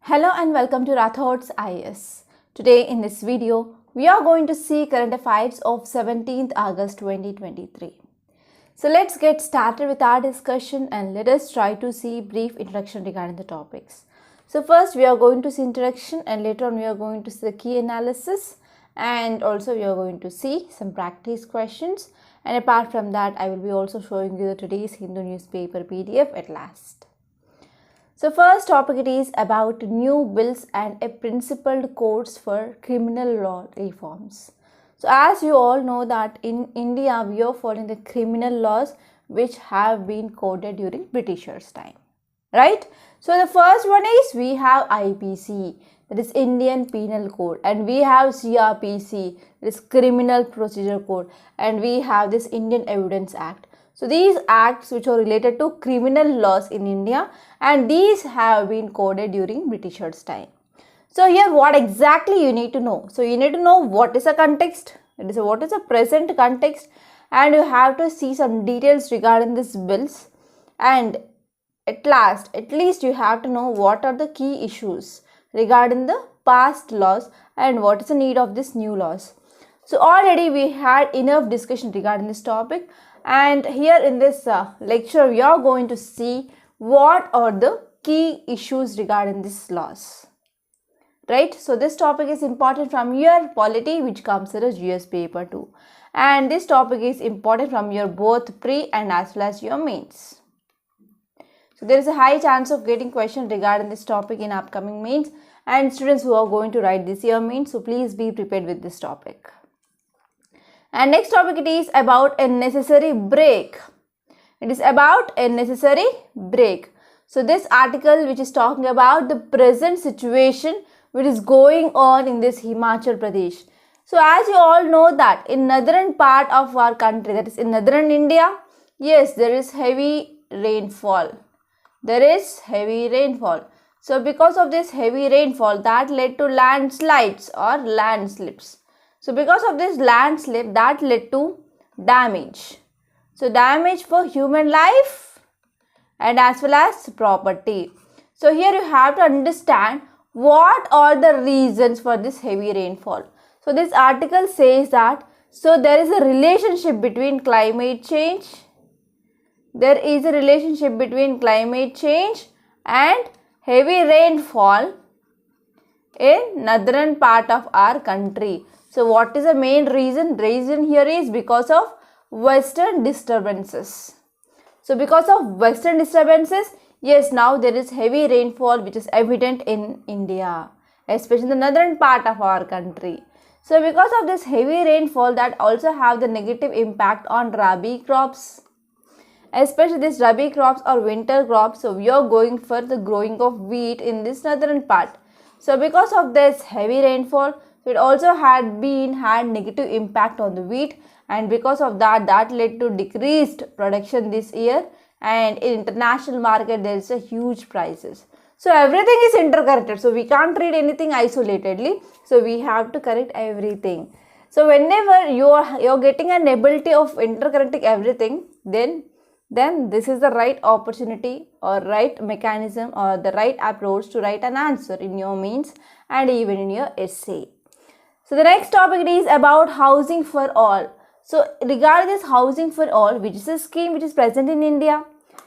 Hello and welcome to Rathod's IS. Today in this video, we are going to see current affairs of 17th August 2023. So let's get started with our discussion and let us try to see brief introduction regarding the topics. So first we are going to see introduction and later on we are going to see the key analysis and also we are going to see some practice questions, and apart from that I will be also showing you the today's Hindu newspaper PDF at last. So first topic it is about new bills and a principled course for criminal law reforms. So as you all know that in India we are following the criminal laws which have been coded during Britishers' time, right? So the first one is we have IPC, that is Indian Penal Code, and we have CRPC, that is Criminal Procedure Code, and we have this Indian Evidence Act. So these acts which are related to criminal laws in India, and these have been coded during Britishers' time. So here what exactly you need to know? So you need to know what is a context, what is a present context, and you have to see some details regarding these bills, and at least you have to know what are the key issues regarding the past laws and what is the need of these new laws. So already we had enough discussion regarding this topic. And here in this lecture, we are going to see what are the key issues regarding these laws, right? So this topic is important from your polity, which comes as US paper 2. And this topic is important from your both pre and as well as your mains. So there is a high chance of getting question regarding this topic in upcoming mains and students who are going to write this year mains. So please be prepared with this topic. And next topic it is about a necessary break. It is about a necessary break. So this article which is talking about the present situation which is going on in this Himachal Pradesh. So as you all know that in northern part of our country, that is in northern India, yes, there is heavy rainfall. There is heavy rainfall. So because of this heavy rainfall, that led to landslides or landslips. So because of this landslip, that led to damage. So damage for human life and as well as property. So here you have to understand what are the reasons for this heavy rainfall. So this article says that, so there is a relationship between climate change. There is a relationship between climate change and heavy rainfall in northern part of our country. So what is the main reason? Reason here is because of western disturbances. So because of western disturbances, yes, now there is heavy rainfall which is evident in India, especially in the northern part of our country. So because of this heavy rainfall, that also have the negative impact on rabi crops, especially these rabi crops or winter crops. So we are going for the growing of wheat in this northern part. So because of this heavy rainfall, it also had negative impact on the wheat, and because of that led to decreased production this year, and in international market there is a huge prices. So everything is interconnected, so we can't read anything isolatedly, so we have to correct everything. So whenever you're getting an ability of interconnecting everything, then this is the right opportunity or right mechanism or the right approach to write an answer in your mains and even in your essay. So the next topic is about housing for all. So regarding this housing for all, which is a scheme which is present in India.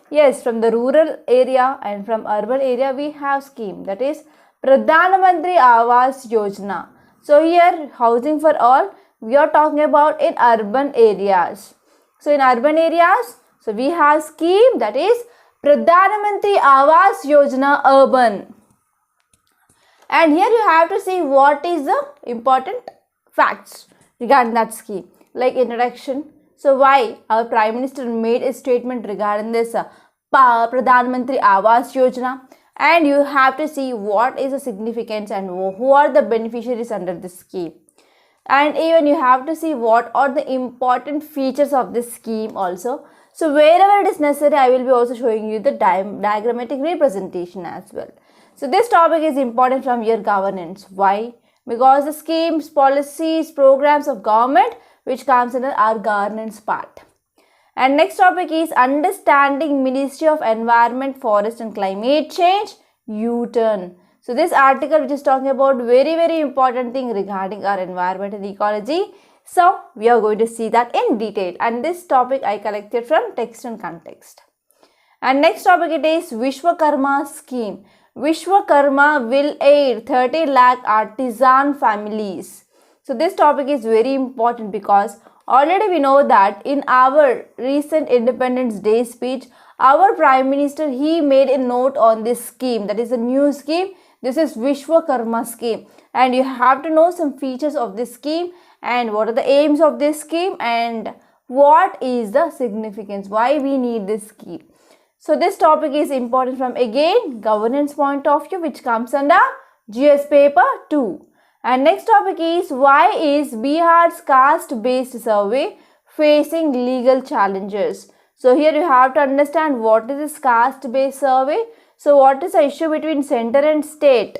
Yes, from the rural area and from urban area we have scheme, that is Pradhan Mantri Awas Yojana. So here housing for all we are talking about in urban areas. So in urban areas, so we have scheme that is Pradhan Mantri Awas Yojana Urban. And here you have to see what is the important facts regarding that scheme, like introduction. So why our Prime Minister made a statement regarding this Pradhan Mantri Awas Yojana, and you have to see what is the significance and who are the beneficiaries under this scheme. And even you have to see what are the important features of this scheme also. So wherever it is necessary, I will be also showing you the diagrammatic representation as well. So this topic is important from your governance. Why? Because the schemes, policies, programs of government which comes under our governance part. And next topic is understanding Ministry of Environment, Forest and Climate Change, U-turn. So this article which is talking about very important thing regarding our environment and ecology. So we are going to see that in detail, and this topic I collected from text and context. And next topic it is Vishwakarma scheme. Vishwakarma will aid 30 lakh artisan families. So this topic is very important because already we know that in our recent Independence Day speech, our Prime Minister, he made a note on this scheme. That is a new scheme. This is Vishwakarma scheme, and you have to know some features of this scheme and what are the aims of this scheme and what is the significance, why we need this scheme. So this topic is important from again governance point of view, which comes under GS paper 2. And next topic is why is Bihar's caste based survey facing legal challenges. So here you have to understand what is this caste based survey. So what is the issue between center and state?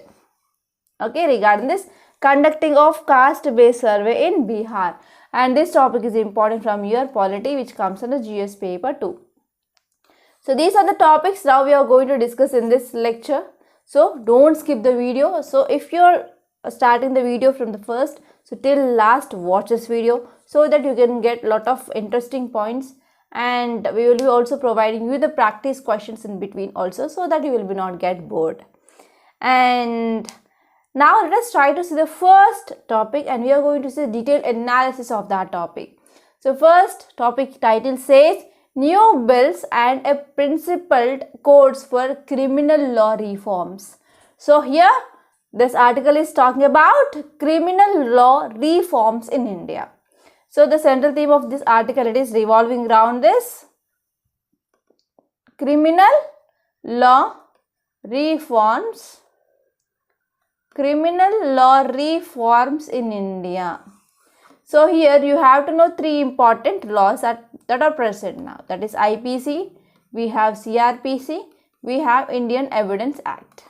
Okay, regarding this conducting of caste based survey in Bihar. And this topic is important from your polity, which comes under GS paper 2. So these are the topics now we are going to discuss in this lecture. So don't skip the video. So if you're starting the video from the first, so till last watch this video so that you can get lot of interesting points, and we will be also providing you the practice questions in between also, so that you will be not get bored. And now let us try to see the first topic, and we are going to see detailed analysis of that topic. So first topic title says new bills and a principled codes for criminal law reforms. So here this article is talking about criminal law reforms in India. So the central theme of this article, it is revolving around this criminal law reforms. Criminal law reforms in India. So here you have to know three important laws that are present now. That is IPC, we have CRPC, we have Indian Evidence Act.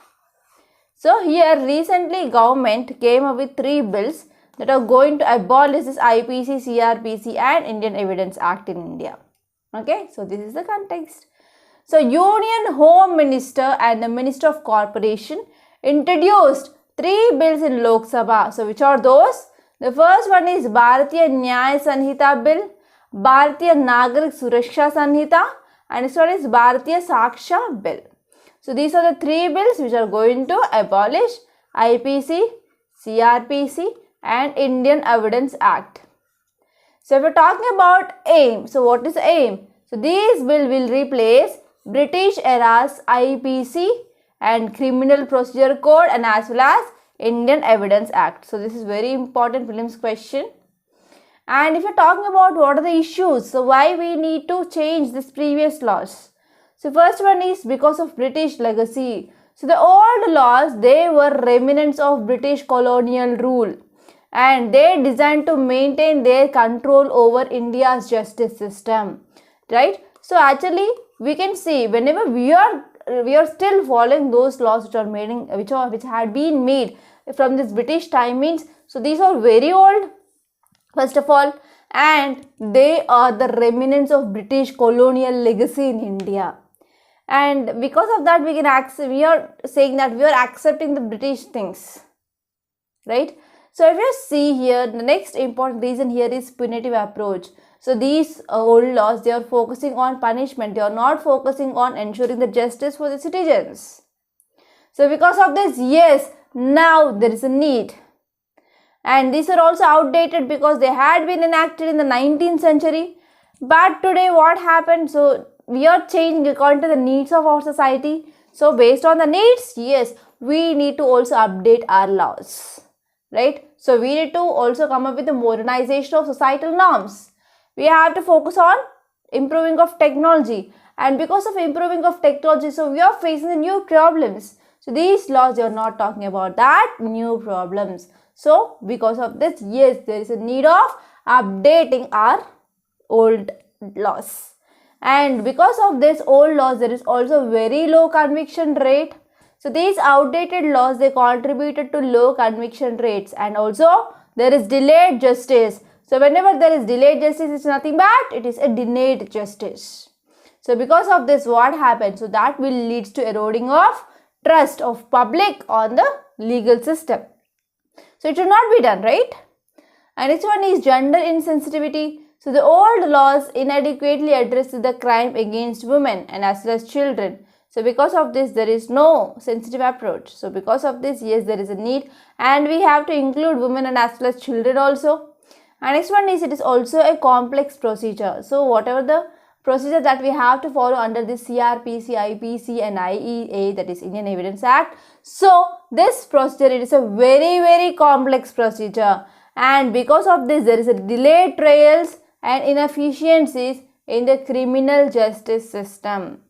So here recently government came up with three bills that are going to abolish this IPC, CRPC and Indian Evidence Act in India. Okay, so this is the context. So Union Home Minister and the Minister of Corporation introduced three bills in Lok Sabha. So which are those? The first one is Bharatiya Nyaya Sanhita Bill, Bharatiya Nagarik Suraksha Sanhita, and this one is Bharatiya Saksha Bill. So these are the three bills which are going to abolish IPC, CRPC and Indian Evidence Act. So if we are talking about aim, so what is aim? So these bill will replace British era's IPC and Criminal Procedure Code and as well as Indian Evidence Act. So this is very important prelims question. And if you are talking about what are the issues, so why we need to change this previous laws. So first one is because of British legacy. So the old laws, they were remnants of British colonial rule, and they designed to maintain their control over India's justice system, right? So actually we can see whenever we are still following those laws which are made which had been made from this British time means, so these are very old first of all, and they are the remnants of British colonial legacy in India. And because of that we are saying that we are accepting the British things, right? So if you see here, the next important reason here is punitive approach. So these old laws, they are focusing on punishment. They are not focusing on ensuring the justice for the citizens. So because of this, yes, now there is a need. And these are also outdated because they had been enacted in the 19th century. But today what happened? So we are changing according to the needs of our society. So based on the needs, yes, we need to also update our laws. Right? So we need to also come up with the modernization of societal norms. We have to focus on improving of technology, and because of improving of technology, so we are facing the new problems. So these laws, they are not talking about that new problems. So because of this, yes, there is a need of updating our old laws. And because of this old laws, there is also very low conviction rate. So these outdated laws, they contributed to low conviction rates, and also there is delayed justice. So whenever there is delayed justice, it's nothing but it is a denied justice. So because of this, what happens? So that will lead to eroding of trust of public on the legal system. So it should not be done, right? And next one is gender insensitivity. So the old laws inadequately address the crime against women and as well as children. So because of this, there is no sensitive approach. So because of this, yes, there is a need, and we have to include women and as well as children also. And next one is, it is also a complex procedure. So whatever the procedure that we have to follow under the CRPC, IPC and IEA, that is Indian Evidence Act. So this procedure, it is a very complex procedure, and because of this, there is a delayed trials and inefficiencies in the criminal justice system.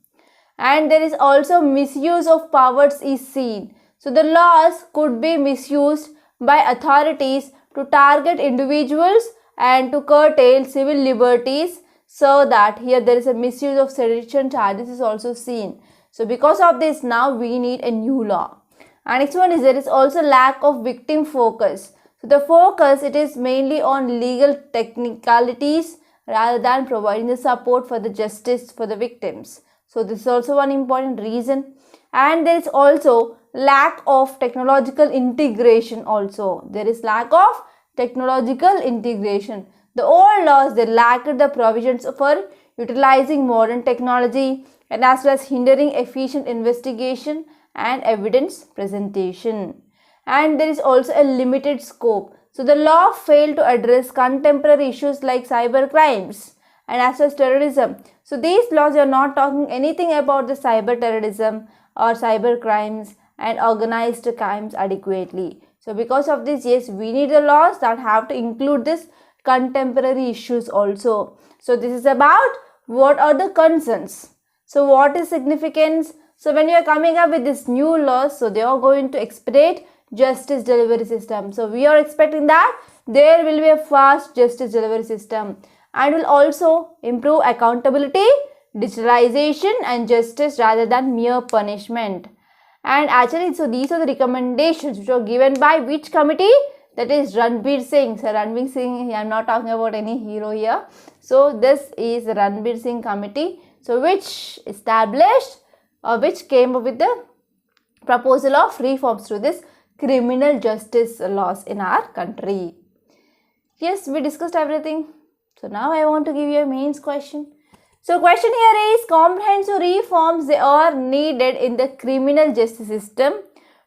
And there is also misuse of powers is seen. So the laws could be misused by authorities to target individuals and to curtail civil liberties, so that here there is a misuse of sedition charges is also seen. So because of this, now we need a new law. And next one is, there is also lack of victim focus. So the focus, it is mainly on legal technicalities rather than providing the support for the justice for the victims. So this is also one important reason. And there is also lack of technological integration also. There is lack of technological integration. The old laws, they lacked the provisions for utilizing modern technology and as well as hindering efficient investigation and evidence presentation. And there is also a limited scope. So the law failed to address contemporary issues like cyber crimes and as well as terrorism. So these laws are not talking anything about the cyber terrorism or cyber crimes and organized crimes adequately. So because of this, yes, we need the laws that have to include this contemporary issues also. So this is about what are the concerns. So what is significance? So when you are coming up with this new laws, so they are going to expedite justice delivery system. So we are expecting that there will be a fast justice delivery system, and will also improve accountability, digitalization and justice rather than mere punishment. And actually, so these are the recommendations which are given by which committee? That is Ranbir Singh. So Ranbir Singh, I am not talking about any hero here. So this is Ranbir Singh committee. So which established or which came up with the proposal of reforms to this criminal justice laws in our country. Yes, we discussed everything. So now I want to give you a mains question. So question here is, comprehensive reforms, they are needed in the criminal justice system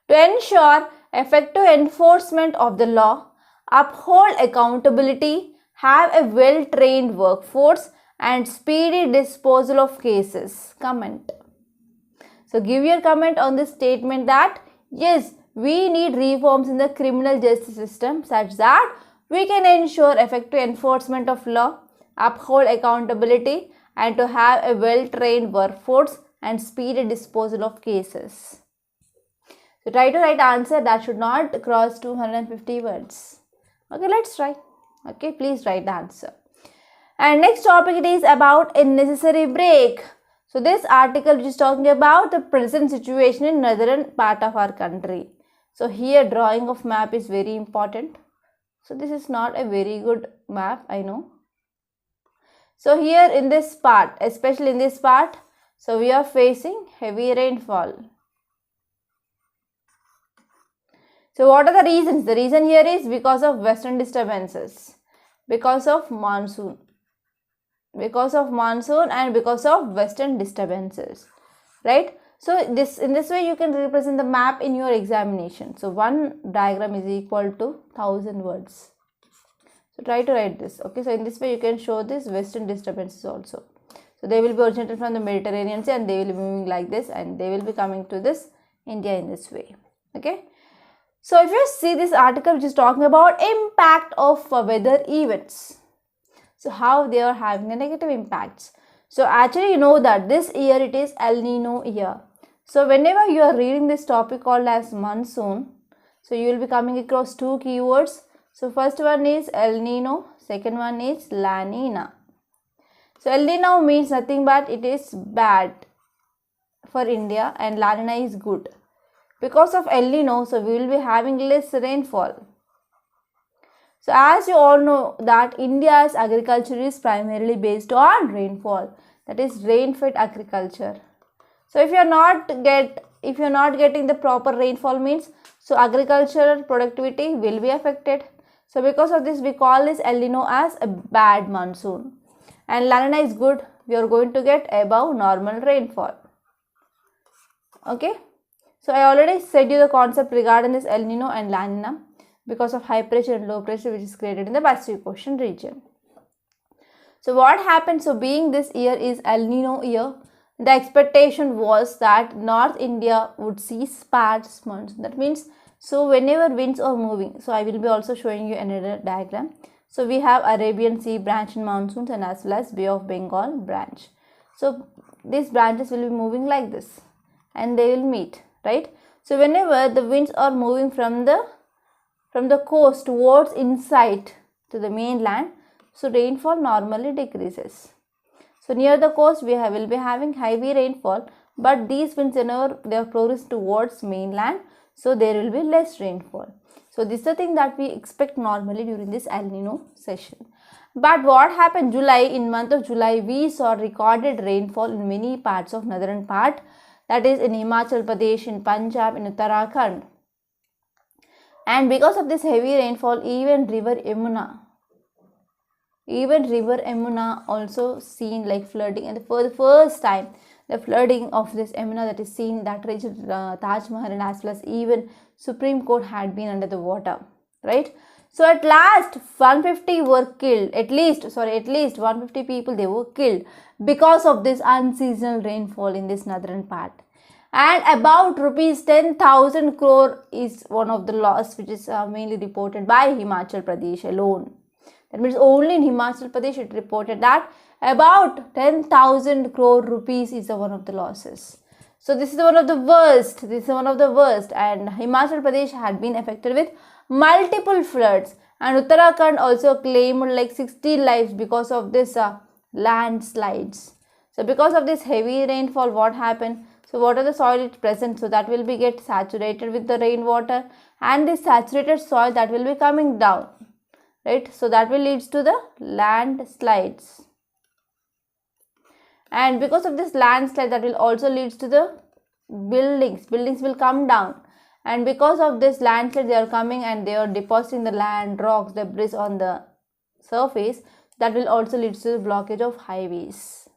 to ensure effective enforcement of the law, uphold accountability, have a well-trained workforce and speedy disposal of cases. Comment. So give your comment on this statement that yes, we need reforms in the criminal justice system such that we can ensure effective enforcement of law, uphold accountability and to have a well-trained workforce and speedy disposal of cases. So try to write answer that should not cross 250 words. Okay, let's try. Okay, please write the answer. And next topic, it is about a necessary break. So this article which is talking about the present situation in northern part of our country. So here drawing of map is very important. So this is not a very good map, I know. So here in this part, especially in this part, so we are facing heavy rainfall. So what are the reasons? The reason here is because of western disturbances, because of monsoon. Because of monsoon and because of western disturbances, right? So in this way you can represent the map in your examination. So one diagram is equal to 1000 words. So try to write this. Okay, so in this way you can show this western disturbances also. So they will be originated from the Mediterranean Sea and they will be moving like this and they will be coming to this India in this way. Okay. So if you see this article which is talking about impact of weather events. So how they are having a negative impacts. So actually you know that this year it is El Nino year. So whenever you are reading this topic called as monsoon, so you will be coming across two keywords. So first one is El Nino, second one is La Nina. So El Nino means nothing but it is bad for India and La Nina is good. Because of El Nino, so we will be having less rainfall. So as you all know that India's agriculture is primarily based on rainfall, that is rain-fed agriculture. So if you are not get if you're not getting the proper rainfall means, so agricultural productivity will be affected. So because of this, we call this El Nino as a bad monsoon. And La Nina is good. We are going to get above normal rainfall. Okay. So I already said you the concept regarding this El Nino and La Nina because of high pressure and low pressure which is created in the Pacific Ocean region. So what happened? So being this year is El Nino year, the expectation was that North India would see sparse monsoon. That means, so whenever winds are moving, so I will be also showing you another diagram. So we have Arabian Sea branch in monsoons and as well as Bay of Bengal branch. So these branches will be moving like this and they will meet, right? So whenever the winds are moving from the coast towards inside to the mainland, so rainfall normally decreases. So near the coast we will be having heavy rainfall, but these winds whenever they are progressing towards mainland, so there will be less rainfall. So this is the thing that we expect normally during this El Nino session. But what happened in month of July, we saw recorded rainfall in many parts of northern part, that is in Himachal Pradesh, in Punjab, in Uttarakhand. And because of this heavy rainfall, even river Yamuna also seen like flooding, and for the first time the flooding of this Yamuna that is seen, that reached Taj Mahal, and as well as even Supreme Court had been under the water, right? So at last 150 were killed, at least 150 people they were killed because of this unseasonal rainfall in this northern part. And about rupees 10,000 crore is one of the loss which is mainly reported by Himachal Pradesh alone. That means only in Himachal Pradesh it reported that about 10,000 crore rupees is one of the losses. So this is one of the worst. And Himachal Pradesh had been affected with multiple floods. And Uttarakhand also claimed like 60 lives because of this landslides. So because of this heavy rainfall, what happened? So water the soil is present, so that will be get saturated with the rainwater, and this saturated soil that will be coming down, right? So that will leads to the landslides. And because of this landslide, that will also leads to the buildings will come down, and because of this landslide they are coming and they are depositing the land, rocks, debris on the surface, that will also lead to the blockage of highways.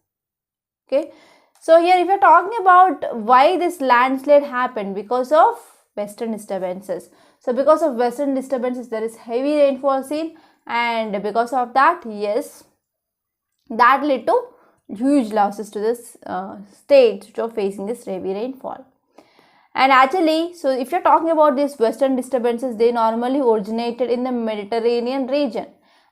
Okay, so here if you are talking about why this landslide happened, because of western disturbances. So because of western disturbances there is heavy rainfall seen, and because of that, yes, that led to huge losses to this states which are facing this heavy rainfall. And actually, so if you're talking about these western disturbances, they normally originated in the Mediterranean region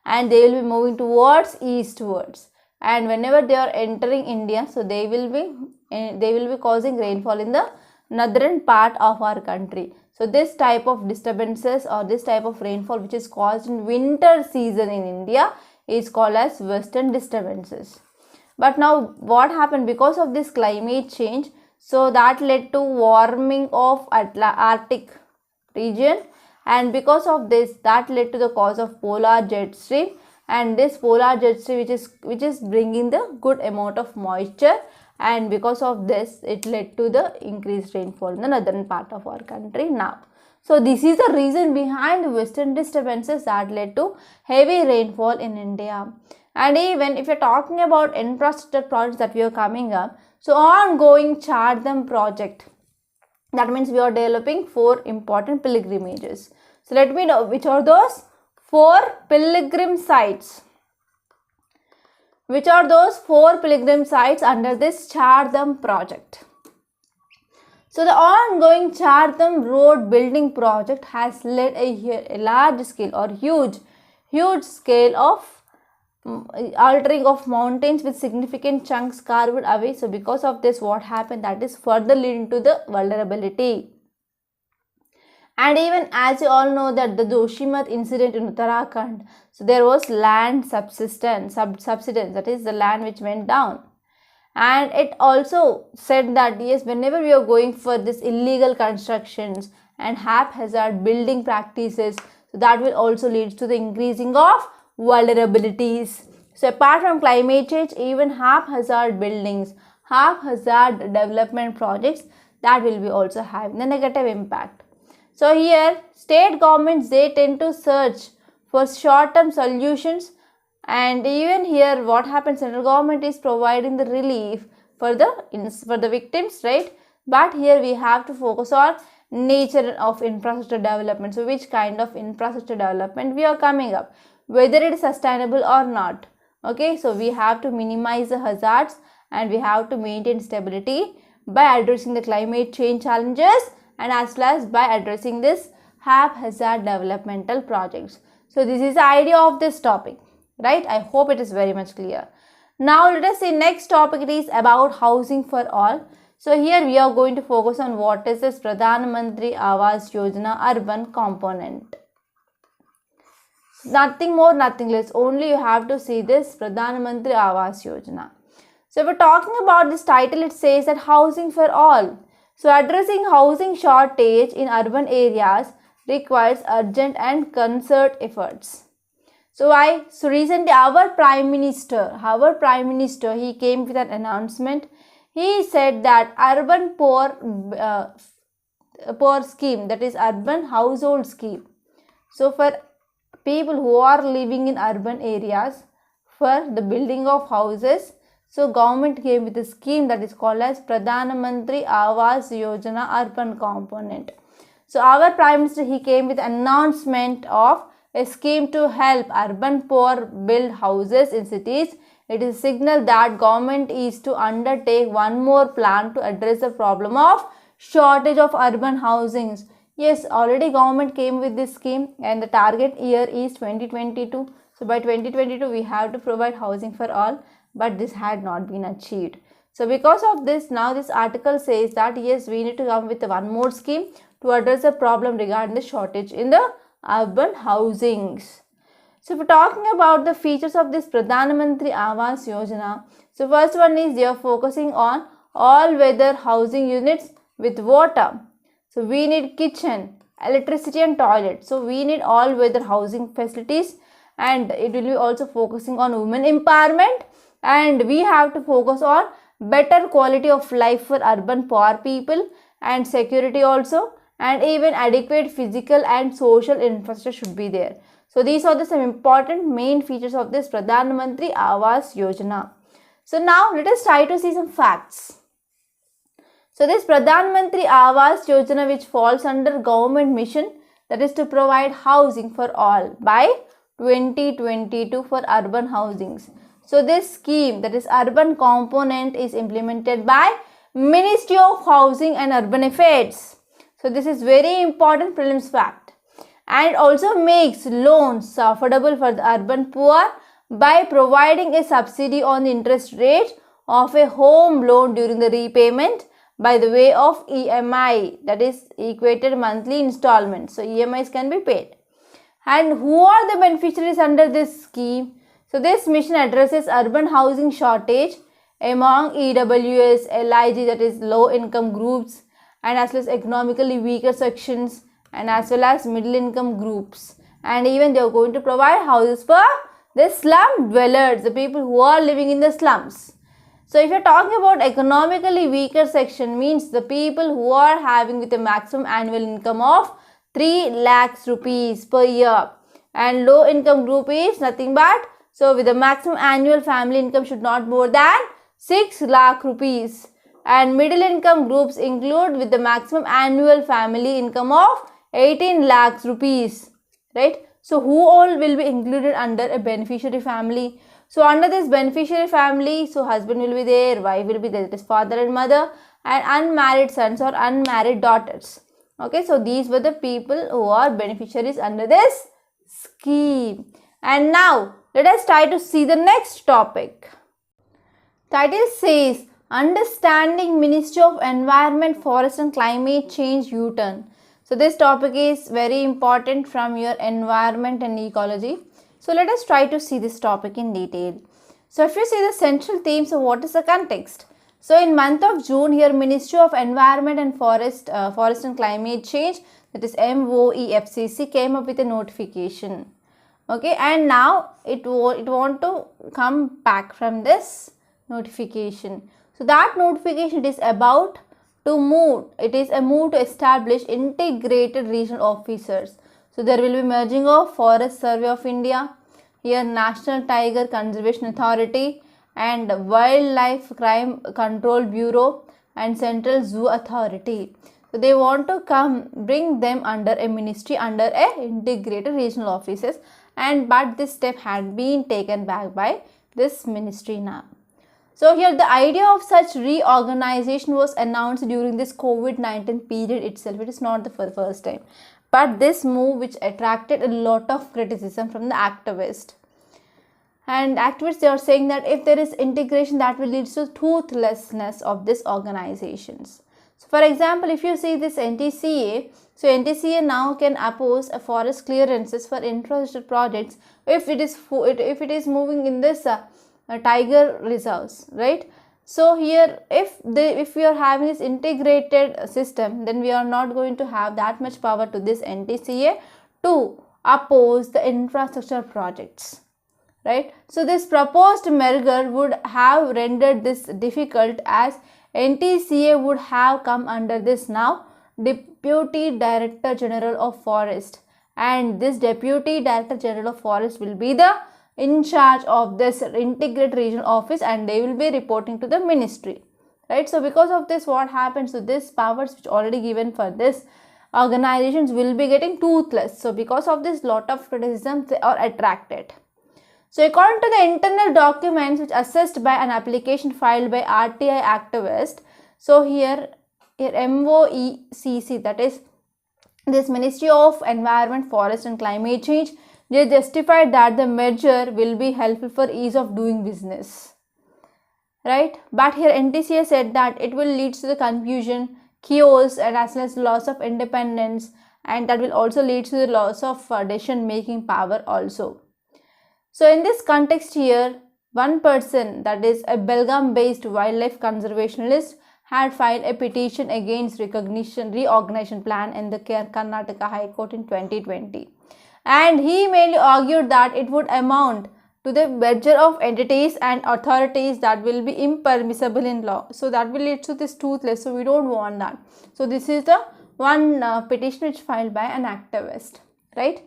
and they will be moving towards eastwards, and whenever they are entering India, so they will be causing rainfall in the northern part of our country. So this type of disturbances or this type of rainfall which is caused in winter season in India is called as western disturbances. But now what happened because of this climate change? So that led to warming of Arctic region, and because of this that led to the cause of polar jet stream, and this polar jet stream which is bringing the good amount of moisture, and because of this it led to the increased rainfall in the northern part of our country now. So this is the reason behind the western disturbances that led to heavy rainfall in India. And even if you're talking about infrastructure projects that we are coming up, so ongoing Chardham project, that means we are developing 4 important pilgrimages. So let me know which are those 4 pilgrim sites. Which are those 4 pilgrim sites under this Chardham project? So the ongoing Chardham road building project has led a large scale or huge scale of altering of mountains with significant chunks carved away. So because of this, what happened, that is further leading to the vulnerability. And even as you all know that the Joshimath incident in Uttarakhand, so there was land subsidence, that is the land which went down. And it also said that yes, whenever we are going for this illegal constructions and haphazard building practices, so that will also lead to the increasing of vulnerabilities. So apart from climate change, even haphazard buildings, haphazard development projects, that will be also having the negative impact. So here state governments, they tend to search for short-term solutions, and even here what happens, central government is providing the relief for the victims, right? But here we have to focus on nature of infrastructure development. So which kind of infrastructure development we are coming up, whether it is sustainable or not. Okay, so we have to minimize the hazards and we have to maintain stability by addressing the climate change challenges and as well as by addressing this haphazard developmental projects. So this is the idea of this topic, right? I hope it is very much clear. Now let us see next topic. It is about housing for all. So here we are going to focus on what is this Pradhan Mantri Awas Yojana urban component. Nothing more, nothing less. Only you have to see this Pradhan Mantri Awas Yojana. So if we're talking about this title, it says that housing for all. So addressing housing shortage in urban areas requires urgent and concerted efforts. So why? So recently our Prime Minister, he came with an announcement. He said that urban poor scheme, that is urban household scheme. So for people who are living in urban areas, for the building of houses, so government came with a scheme that is called as Pradhan Mantri Awas Yojana urban component. So our Prime Minister, he came with announcement of a scheme to help urban poor build houses in cities. It is a signal that government is to undertake one more plan to address the problem of shortage of urban housings. Yes, already government came with this scheme and the target year is 2022. So by 2022 we have to provide housing for all, but this had not been achieved. So because of this, now this article says that yes, we need to come with one more scheme to address the problem regarding the shortage in the urban housings. So if we're talking about the features of this Pradhan Mantri Awas Yojana, so first one is they are focusing on all weather housing units with water. So we need kitchen, electricity and toilet. So we need all weather housing facilities, and it will be also focusing on women empowerment, and we have to focus on better quality of life for urban poor people and security also, and even adequate physical and social infrastructure should be there. So these are some important main features of this Pradhan Mantri Awas Yojana. So now let us try to see some facts. So this Pradhan Mantri Awas Yojana, which falls under government mission, that is to provide housing for all by 2022 for urban housings. So this scheme, that is urban component, is implemented by Ministry of Housing and Urban Affairs. So this is very important prelims fact, and it also makes loans affordable for the urban poor by providing a subsidy on the interest rate of a home loan during the repayment by the way of EMI, that is equated monthly installments. So EMIs can be paid. And who are the beneficiaries under this scheme? So this mission addresses urban housing shortage among EWS, LIG, that is low income groups, and as well as economically weaker sections, and as well as middle income groups. And even they are going to provide houses for the slum dwellers, the people who are living in the slums. So if you are talking about economically weaker section, means the people who are having with a maximum annual income of 3 lakhs rupees per year, and low income group is nothing but, so with the maximum annual family income should not more than 6 lakh rupees, and middle income groups include with the maximum annual family income of 18 lakhs rupees, right? So who all will be included under a beneficiary family? So under this beneficiary family, so husband will be there, wife will be there, that is father and mother, and unmarried sons or unmarried daughters. Okay, so these were the people who are beneficiaries under this scheme. And now let us try to see the next topic. Title says Understanding Ministry of Environment, Forest and Climate Change U-turn. So this topic is very important from your environment and ecology. So let us try to see this topic in detail. So if you see the central themes of what is the context. So in month of June here, Ministry of Environment and Forest and Climate Change, that is MOEFCC, came up with a notification. Okay, and now it want to come back from this notification. So that notification is about to move. It is a move to establish integrated regional officers. So there will be merging of Forest Survey of India, here National Tiger Conservation Authority and Wildlife Crime Control Bureau and Central Zoo Authority. So they want to bring them under a ministry, under a integrated regional offices, but this step had been taken back by this ministry now. So here the idea of such reorganization was announced during this COVID-19 period itself. It is not the first time. But this move which attracted a lot of criticism from the activists. And activists, they are saying that if there is integration, that will lead to toothlessness of these organizations. So for example, if you see this NTCA, so NTCA now can oppose a forest clearances for infrastructure projects if it is moving in this tiger reserves, right? So here if we are having this integrated system, then we are not going to have that much power to this NTCA to oppose the infrastructure projects, right? So this proposed merger would have rendered this difficult, as NTCA would have come under this now Deputy Director General of Forest, and this Deputy Director General of Forest will be the in charge of this integrated regional office, and they will be reporting to the ministry, right? So because of this, what happens? So this powers which already given for this organizations will be getting toothless. So because of this, lot of criticism they are attracted. So according to the internal documents which assessed by an application filed by RTI activist, so here MOECC, that is this Ministry of Environment, Forest and Climate Change, they justified that the merger will be helpful for ease of doing business, right? But here NTCA said that it will lead to the confusion, chaos, and as well as loss of independence, and that will also lead to the loss of decision making power also. So in this context here, one person, that is a Belgaum based wildlife conservationist, had filed a petition against reorganization plan in the Karnataka High Court in 2020. And he mainly argued that it would amount to the merger of entities and authorities that will be impermissible in law. So that will lead to this toothless. So we don't want that. So this is the one petition which filed by an activist, right?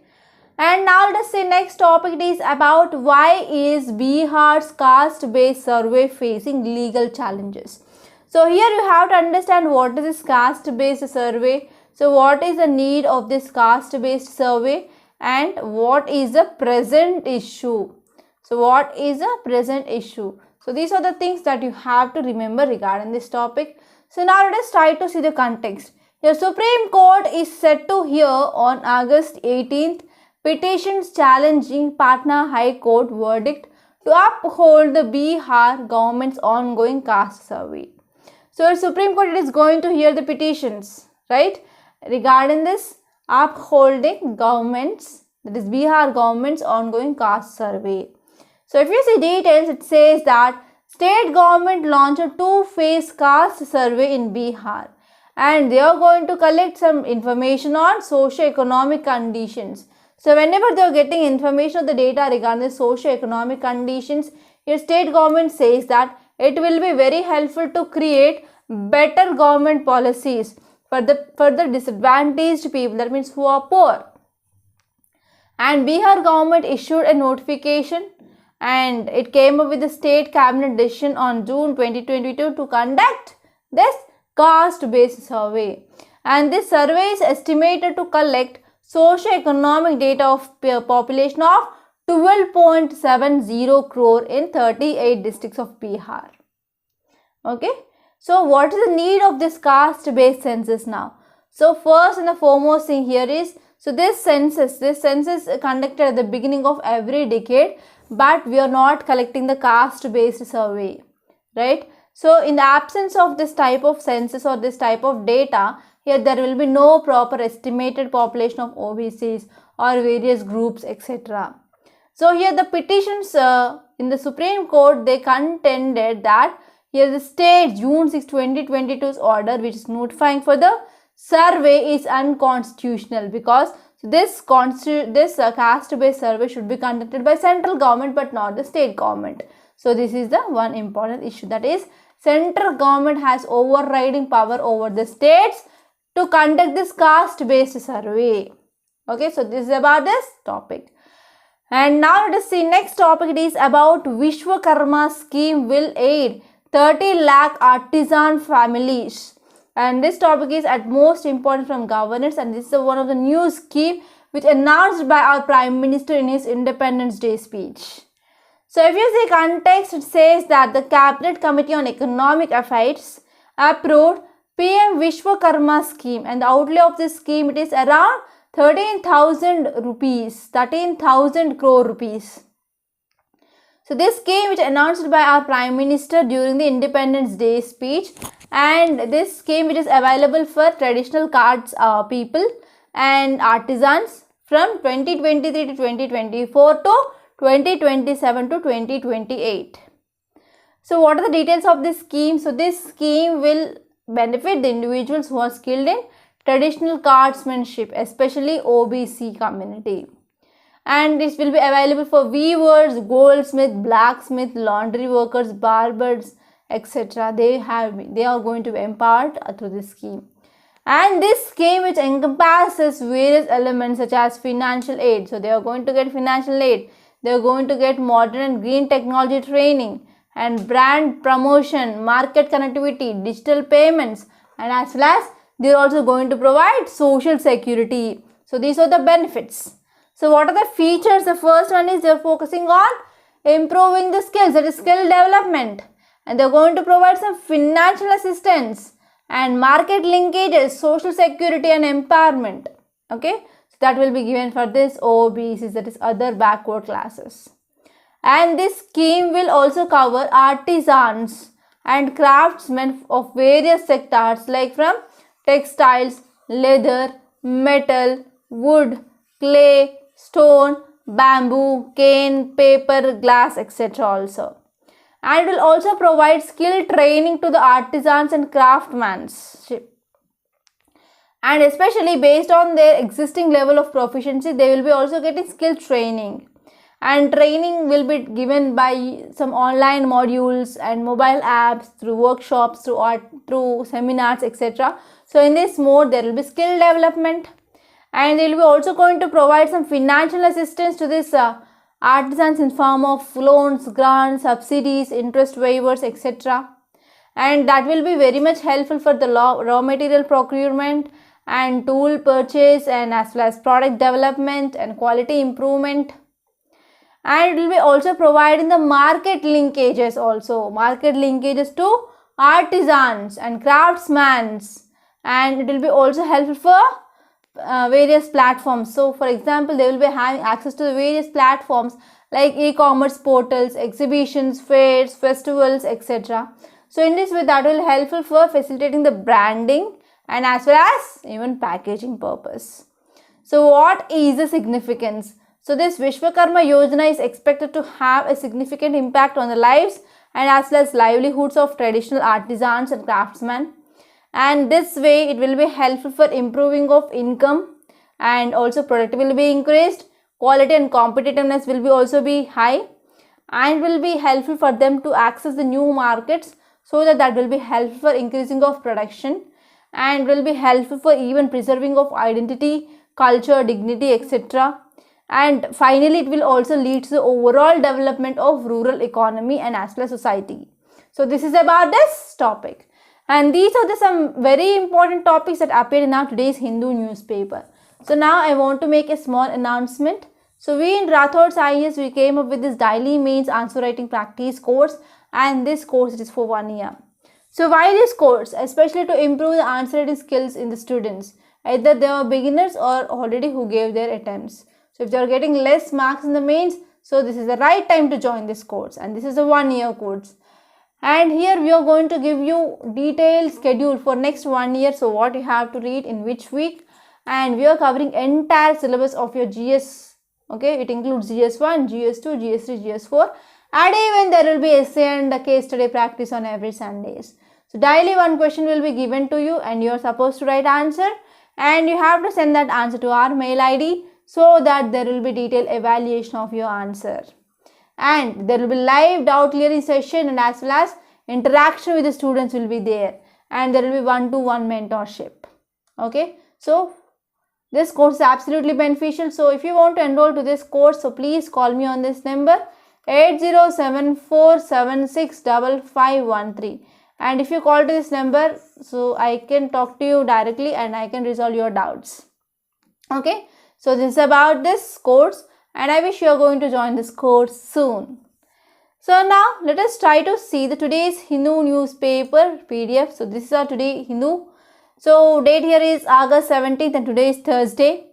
And now let us see next topic. It is about why is Bihar's caste-based survey facing legal challenges. So here you have to understand what is this caste-based survey. So what is the need of this caste-based survey? And what is the present issue? So what is the present issue? So these are the things that you have to remember regarding this topic. So now let us try to see the context. The Supreme Court is set to hear on August 18th petitions challenging Patna High Court verdict to uphold the Bihar government's ongoing caste survey. So the Supreme Court is going to hear the petitions, right, regarding this upholding government's, that is Bihar government's ongoing caste survey. So if you see details, it says that state government launched a two-phase caste survey in Bihar, and they are going to collect some information on socio-economic conditions. So whenever they are getting information of the data regarding the socio-economic conditions, your state government says that it will be very helpful to create better government policies for the disadvantaged people, that means who are poor. And Bihar government issued a notification, and it came up with the state cabinet decision on June 2022 to conduct this caste-based survey. And this survey is estimated to collect socio-economic data of population of 12.70 crore in 38 districts of Bihar. Okay. So what is the need of this caste-based census now? So first and the foremost thing here is, so this census conducted at the beginning of every decade, but we are not collecting the caste-based survey, right? So in the absence of this type of census or this type of data, here there will be no proper estimated population of OBCs or various groups, etc. So here the petitions in the Supreme Court, they contended that here the state June 6, 2022's order which is notifying for the survey is unconstitutional, because this caste-based survey should be conducted by central government but not the state government. So this is the one important issue, that is central government has overriding power over the states to conduct this caste-based survey. Okay, so this is about this topic. And now let us see next topic. It is about Vishwakarma scheme will aid 30 lakh artisan families. And this topic is at most important from governance, and this is one of the new scheme which announced by our Prime Minister in his Independence Day speech. So if you see context, it says that the Cabinet Committee on Economic Affairs approved PM Vishwakarma scheme, and the outlay of this scheme it is around 13,000 rupees, 13,000 crore rupees. So this scheme which announced by our Prime Minister during the Independence Day speech, and this scheme which is available for traditional caste people and artisans from 2023 to 2024 to 2027 to 2028. So what are the details of this scheme? So this scheme will benefit the individuals who are skilled in traditional craftsmanship, especially OBC community. And this will be available for weavers, goldsmith, blacksmith, laundry workers, barbers, etc. They are going to be empowered through this scheme. And this scheme which encompasses various elements such as financial aid. So they are going to get financial aid. They are going to get modern and green technology training and brand promotion, market connectivity, digital payments, and as well as they are also going to provide social security. So these are the benefits. So what are the features? The first one is they are focusing on improving the skills, that is skill development, and they are going to provide some financial assistance and market linkages, social security and empowerment. Okay, so that will be given for this OBCs, that is other backward classes. And this scheme will also cover artisans and craftsmen of various sectors like from textiles, leather, metal, wood, clay, stone, bamboo, cane, paper, glass, etc. also. And it will also provide skill training to the artisans and craftsmanship. And especially based on their existing level of proficiency, they will be also getting skill training. And training will be given by some online modules and mobile apps, through workshops, through seminars, etc. So in this mode, there will be skill development. And they will be also going to provide some financial assistance to this artisans in form of loans, grants, subsidies, interest waivers, etc. And that will be very much helpful for the raw material procurement and tool purchase, and as well as product development and quality improvement. And it will be also providing the market linkages to artisans and craftsmen, and it will be also helpful for various platforms. So for example, they will be having access to the various platforms like e-commerce portals, exhibitions, fairs, festivals, etc. So in this way, that will be helpful for facilitating the branding and as well as even packaging purpose. So what is the significance? So this Vishwakarma Yojana is expected to have a significant impact on the lives and as well as livelihoods of traditional artisans and craftsmen. And this way, it will be helpful for improving of income, and also productivity will be increased, quality and competitiveness will be also be high, and will be helpful for them to access the new markets, so that will be helpful for increasing of production, and will be helpful for even preserving of identity, culture, dignity, etc. And finally, it will also lead to the overall development of rural economy and as well as society. So this is about this topic. And these are some very important topics that appeared in our today's Hindu newspaper. So now I want to make a small announcement. So we in Rathod's IAS, we came up with this daily mains answer writing practice course, and this course is for 1 year. So why this course? Especially to improve the answer writing skills in the students. Either they are beginners or already who gave their attempts. So if they are getting less marks in the mains, so this is the right time to join this course, and this is a 1 year course. And here we are going to give you detailed schedule for next 1 year. So what you have to read in which week, and we are covering entire syllabus of your GS. Okay, it includes GS1, GS2, GS3, GS4, and even there will be essay and a case study practice on every Sundays. So daily one question will be given to you, and you are supposed to write answer, and you have to send that answer to our mail ID, so that there will be detailed evaluation of your answer. And there will be live doubt clearing session, and as well as interaction with the students will be there, and there will be one-to-one mentorship. Okay, so this course is absolutely beneficial. So if you want to enroll to this course, so please call me on this number 8074765513, and if you call to this number, so I can talk to you directly and I can resolve your doubts. Okay, so this is about this course, and I wish you are going to join this course soon. So now let us try to see the today's Hindu newspaper PDF. So this is our today Hindu. So date here is August 17th and today is Thursday.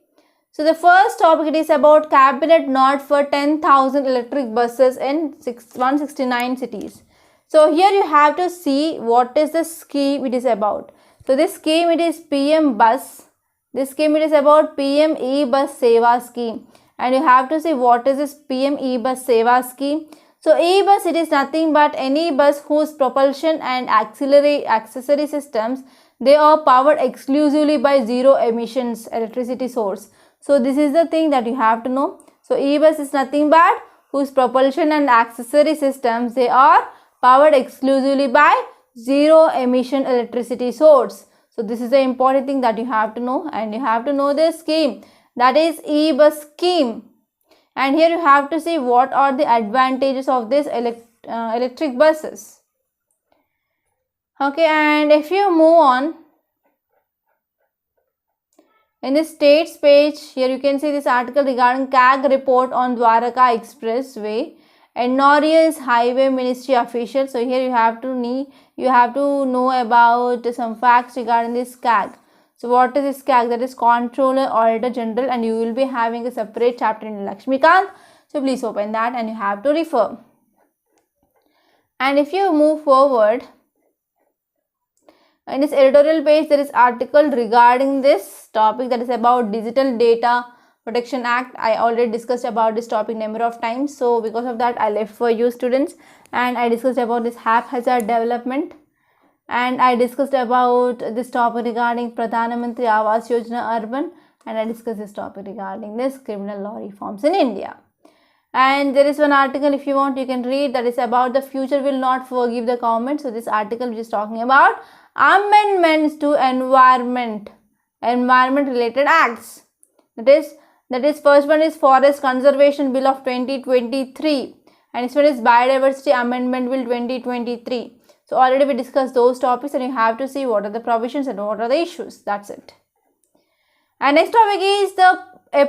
So the first topic, it is about cabinet nod for 10,000 electric buses in 169 cities. So here you have to see what is the scheme it is about. So this scheme, it is PM Bus. This scheme, it is about PM E-Bus Seva scheme. And you have to see what is this PM E-Bus Seva scheme. So E-Bus, it is nothing but any bus whose propulsion and accessory systems, they are powered exclusively by zero emissions electricity source. So this is the thing that you have to know. So E-Bus is nothing but whose propulsion and accessory systems, they are powered exclusively by zero emission electricity source. So this is the important thing that you have to know, and you have to know this scheme, that is E-Bus scheme. And here you have to see what are the advantages of this electric buses. Okay, and if you move on, in the states page, here you can see this article regarding CAG report on Dwaraka Expressway, editorials highway ministry official. So here you have to know about some facts regarding this CAG. So what is this CAG? That is Controller Auditor General, and you will be having a separate chapter in Lakshmikant. So please open that and you have to refer. And if you move forward, in this editorial page, there is article regarding this topic, that is about Digital Data Protection Act. I already discussed about this topic number of times. So because of that, I left for you students, and I discussed about this haphazard development, and I discussed about this topic regarding Pradhan Mantri Awas Yojana Urban, and I discussed this topic regarding this criminal law reforms in India. And there is one article, if you want, you can read, that is about the future will not forgive the government. So this article which is talking about amendments to environment related acts. That is first one is Forest Conservation Bill of 2023, and this one is Biodiversity Amendment Bill 2023. So already we discussed those topics, and you have to see what are the provisions and what are the issues. That's it. And next topic is the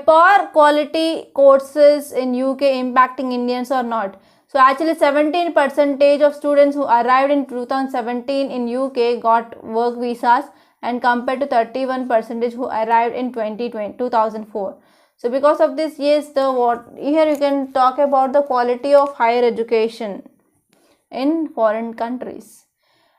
poor quality courses in UK impacting Indians or not. So actually 17% of students who arrived in 2017 in UK got work visas, and compared to 31% who arrived in 2004. So because of this, yes, here you can talk about the quality of higher education in foreign countries.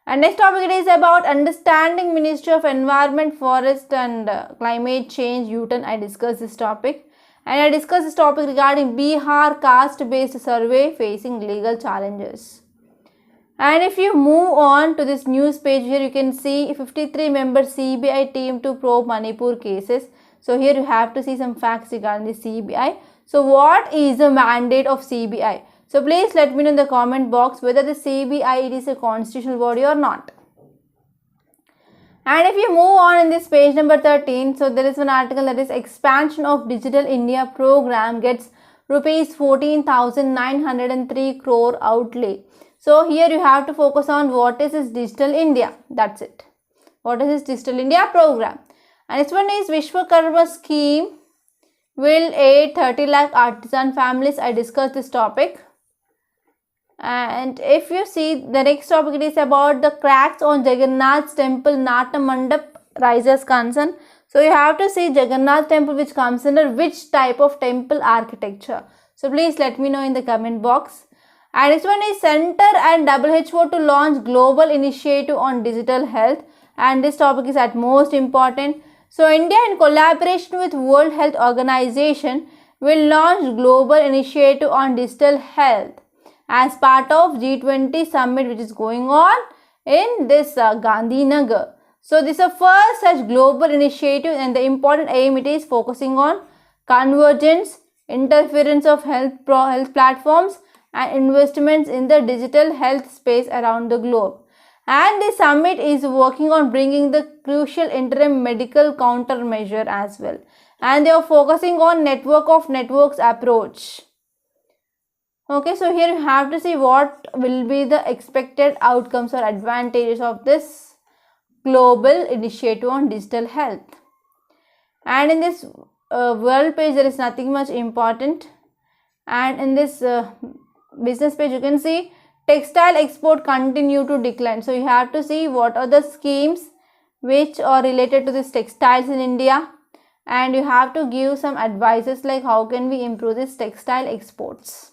And next topic, it is about understanding Ministry of Environment, Forest and Climate Change, UTEN. I discussed this topic, and I discussed this topic regarding Bihar caste based survey facing legal challenges. And if you move on to this news page, here you can see 53 member CBI team to probe Manipur cases. So here you have to see some facts regarding the CBI. So what is the mandate of CBI? So please let me know in the comment box whether the CBI is a constitutional body or not. And if you move on in this page number 13, so there is an article that is expansion of Digital India program gets rupees 14,903 crore outlay. So here you have to focus on what is this Digital India. That's it. What is this Digital India program? And this one is Vishwakarma scheme will aid 30 lakh artisan families. I discussed this topic. And if you see the next topic, it is about the cracks on Jagannath's temple Nata Mandap raises concern. So you have to see Jagannath temple which comes under which type of temple architecture. So please let me know in the comment box. And this one is Center and WHO to launch global initiative on digital health, and this topic is at most important. So India in collaboration with World Health Organization will launch global initiative on digital health as part of G20 summit which is going on in this Gandhinagar. So this is the first such global initiative, and the important aim it is focusing on convergence, interference of health platforms and investments in the digital health space around the globe. And the summit is working on bringing the crucial interim medical countermeasure as well. And they are focusing on network of networks approach. Okay, so here you have to see what will be the expected outcomes or advantages of this global initiative on digital health. And in this world page, there is nothing much important. And in this business page, you can see textile export continue to decline. So you have to see what are the schemes which are related to this textiles in India, and you have to give some advices like how can we improve this textile exports.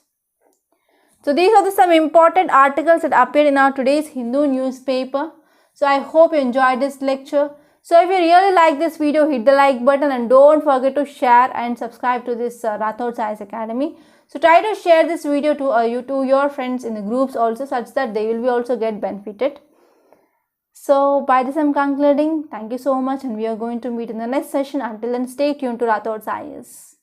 So these are some important articles that appeared in our today's Hindu newspaper. So I hope you enjoyed this lecture. So if you really like this video, hit the like button and don't forget to share and subscribe to this Rathod's IAS Academy. So try to share this video to your friends in the groups also, such that they will be also get benefited. So by this I'm concluding. Thank you so much, and we are going to meet in the next session. Until then, stay tuned to Rathod's IAS.